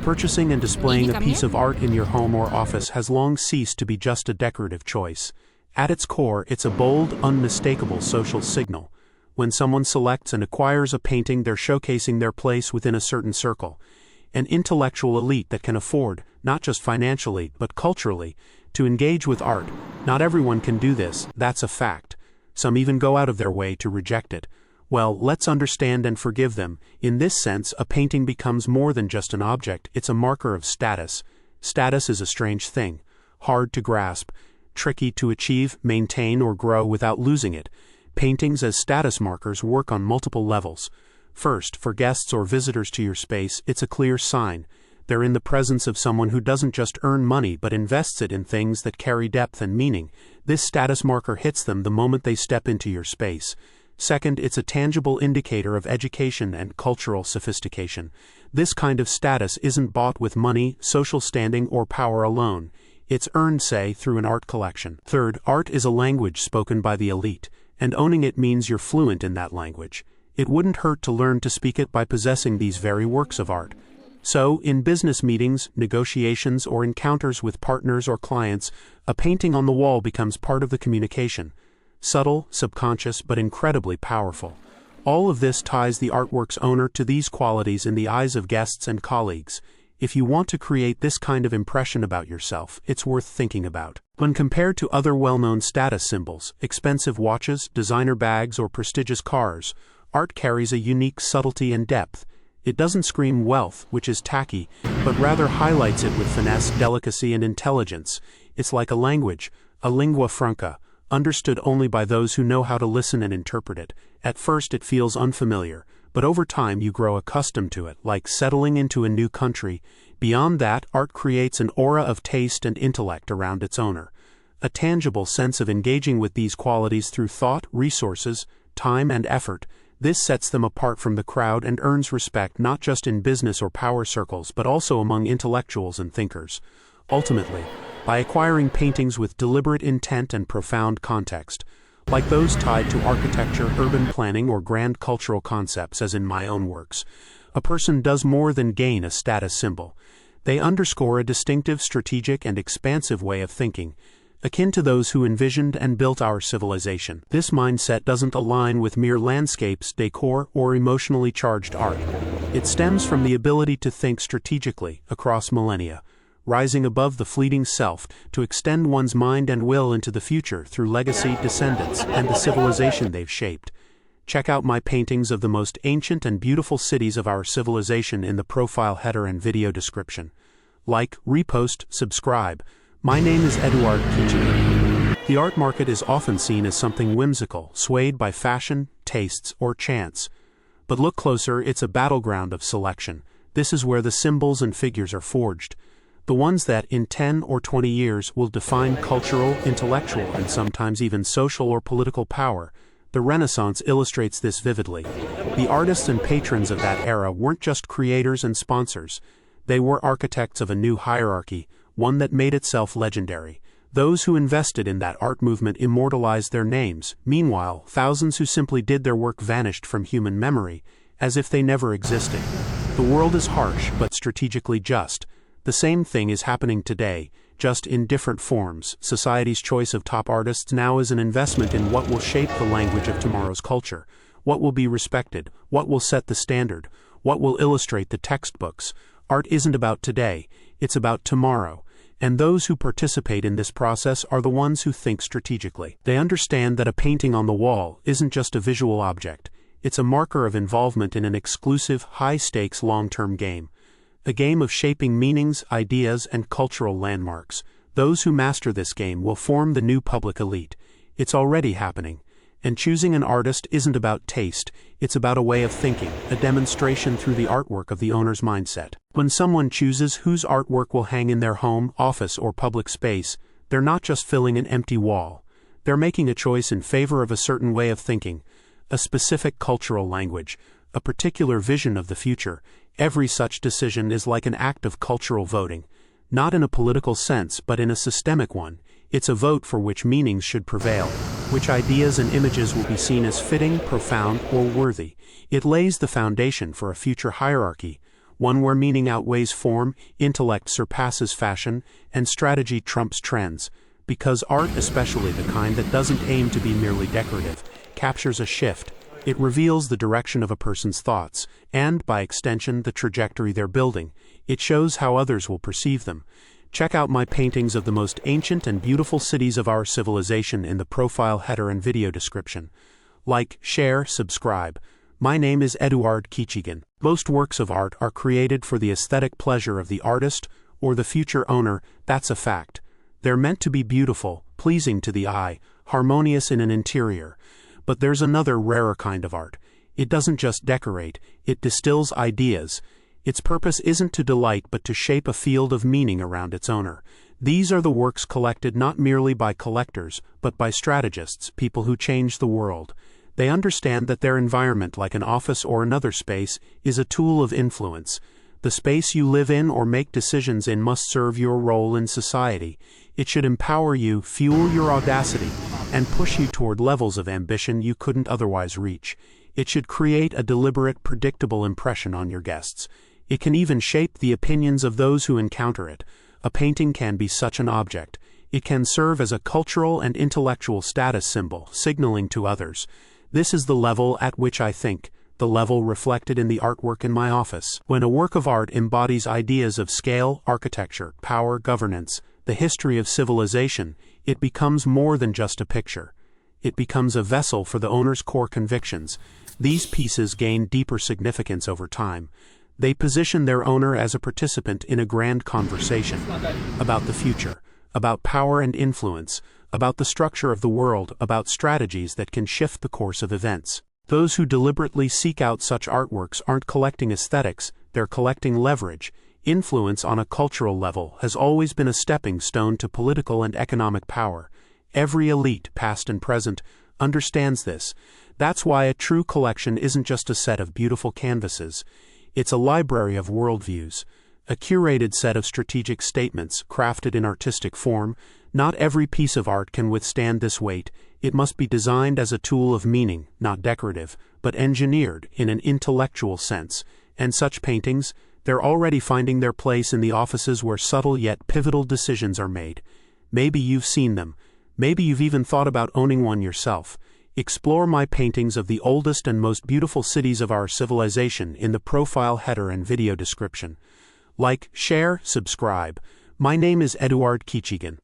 Purchasing and displaying a piece kami? of art in your home or office has long ceased to be just a decorative choice. At its core, it's a bold, unmistakable social signal. When someone selects and acquires a painting, they're showcasing their place within a certain circle. An intellectual elite that can afford, not just financially, but culturally, to engage with art. Not everyone can do this, that's a fact. Some even go out of their way to reject it. Well, let's understand and forgive them. In this sense, a painting becomes more than just an object, it's a marker of status. Status is a strange thing, hard to grasp, tricky to achieve, maintain, or grow without losing it. Paintings as status markers work on multiple levels. First, for guests or visitors to your space, it's a clear sign. They're in the presence of someone who doesn't just earn money but invests it in things that carry depth and meaning. This status marker hits them the moment they step into your space. Second, it's a tangible indicator of education and cultural sophistication. This kind of status isn't bought with money, social standing, or power alone. It's earned, say, through an art collection. Third, art is a language spoken by the elite, and owning it means you're fluent in that language. It wouldn't hurt to learn to speak it by possessing these very works of art. So, in business meetings, negotiations, or encounters with partners or clients, a painting on the wall becomes part of the communication. Subtle, subconscious, but incredibly powerful. All of this ties the artwork's owner to these qualities in the eyes of guests and colleagues. If you want to create this kind of impression about yourself, it's worth thinking about. When compared to other well-known status symbols, expensive watches, designer bags, or prestigious cars, art carries a unique subtlety and depth. It doesn't scream wealth, which is tacky, but rather highlights it with finesse, delicacy, and intelligence. It's like a language, a lingua franca, understood only by those who know how to listen and interpret it. At first it feels unfamiliar, but over time you grow accustomed to it, like settling into a new country. Beyond that, art creates an aura of taste and intellect around its owner. A tangible sense of engaging with these qualities through thought, resources, time, and effort. This sets them apart from the crowd and earns respect not just in business or power circles but also among intellectuals and thinkers. Ultimately, by acquiring paintings with deliberate intent and profound context, like those tied to architecture, urban planning, or grand cultural concepts as in my own works, a person does more than gain a status symbol. They underscore a distinctive, strategic, and expansive way of thinking, akin to those who envisioned and built our civilization. This mindset doesn't align with mere landscapes, decor, or emotionally charged art. It stems from the ability to think strategically across millennia, rising above the fleeting self to extend one's mind and will into the future through legacy, descendants, and the civilization they've shaped. Check out my paintings of the most ancient and beautiful cities of our civilization in the profile header and video description. Like, repost, subscribe. My name is Eduard Kichigin. The art market is often seen as something whimsical, swayed by fashion, tastes, or chance. But look closer, it's a battleground of selection. This is where the symbols and figures are forged. The ones that, in 10 or 20 years, will define cultural, intellectual, and sometimes even social or political power. The Renaissance illustrates this vividly. The artists and patrons of that era weren't just creators and sponsors. They were architects of a new hierarchy, one that made itself legendary. Those who invested in that art movement immortalized their names. Meanwhile, thousands who simply did their work vanished from human memory, as if they never existed. The world is harsh, but strategically just. The same thing is happening today, just in different forms. Society's choice of top artists now is an investment in what will shape the language of tomorrow's culture. What will be respected? What will set the standard? What will illustrate the textbooks? Art isn't about today, it's about tomorrow. And those who participate in this process are the ones who think strategically. They understand that a painting on the wall isn't just a visual object. It's a marker of involvement in an exclusive, high-stakes, long-term game. A game of shaping meanings, ideas, and cultural landmarks. Those who master this game will form the new public elite. It's already happening. And choosing an artist isn't about taste, it's about a way of thinking, a demonstration through the artwork of the owner's mindset. When someone chooses whose artwork will hang in their home, office, or public space, they're not just filling an empty wall. They're making a choice in favor of a certain way of thinking, a specific cultural language, a particular vision of the future. Every such decision is like an act of cultural voting, not in a political sense but in a systemic one. It's a vote for which meanings should prevail, which ideas and images will be seen as fitting, profound, or worthy. It lays the foundation for a future hierarchy, one where meaning outweighs form, intellect surpasses fashion, and strategy trumps trends. Because art, especially the kind that doesn't aim to be merely decorative, captures a shift. It reveals the direction of a person's thoughts, and, by extension, the trajectory they're building. It shows how others will perceive them. Check out my paintings of the most ancient and beautiful cities of our civilization in the profile header and video description. Like, share, subscribe. My name is Eduard Kichigin. Most works of art are created for the aesthetic pleasure of the artist or the future owner, that's a fact. They're meant to be beautiful, pleasing to the eye, harmonious in an interior. But there's another rarer kind of art. It doesn't just decorate, it distills ideas. Its purpose isn't to delight but to shape a field of meaning around its owner. These are the works collected not merely by collectors, but by strategists, people who change the world. They understand that their environment, like an office or another space, is a tool of influence. The space you live in or make decisions in must serve your role in society. It should empower you, fuel your audacity, and push you toward levels of ambition you couldn't otherwise reach. It should create a deliberate, predictable impression on your guests. It can even shape the opinions of those who encounter it. A painting can be such an object. It can serve as a cultural and intellectual status symbol, signaling to others. This is the level at which I think, the level reflected in the artwork in my office. When a work of art embodies ideas of scale, architecture, power, governance, the history of civilization, it becomes more than just a picture. It becomes a vessel for the owner's core convictions. These pieces gain deeper significance over time. They position their owner as a participant in a grand conversation about the future, about power and influence, about the structure of the world, about strategies that can shift the course of events. Those who deliberately seek out such artworks aren't collecting aesthetics, they're collecting leverage. Influence on a cultural level has always been a stepping stone to political and economic power. Every elite, past and present, understands this. That's why a true collection isn't just a set of beautiful canvases. It's a library of worldviews, a curated set of strategic statements crafted in artistic form. Not every piece of art can withstand this weight. It must be designed as a tool of meaning, not decorative, but engineered in an intellectual sense. And such paintings, they're already finding their place in the offices where subtle yet pivotal decisions are made. Maybe you've seen them. Maybe you've even thought about owning one yourself. Explore my paintings of the oldest and most beautiful cities of our civilization in the profile header and video description. Like, share, subscribe. My name is Eduard Kichigin.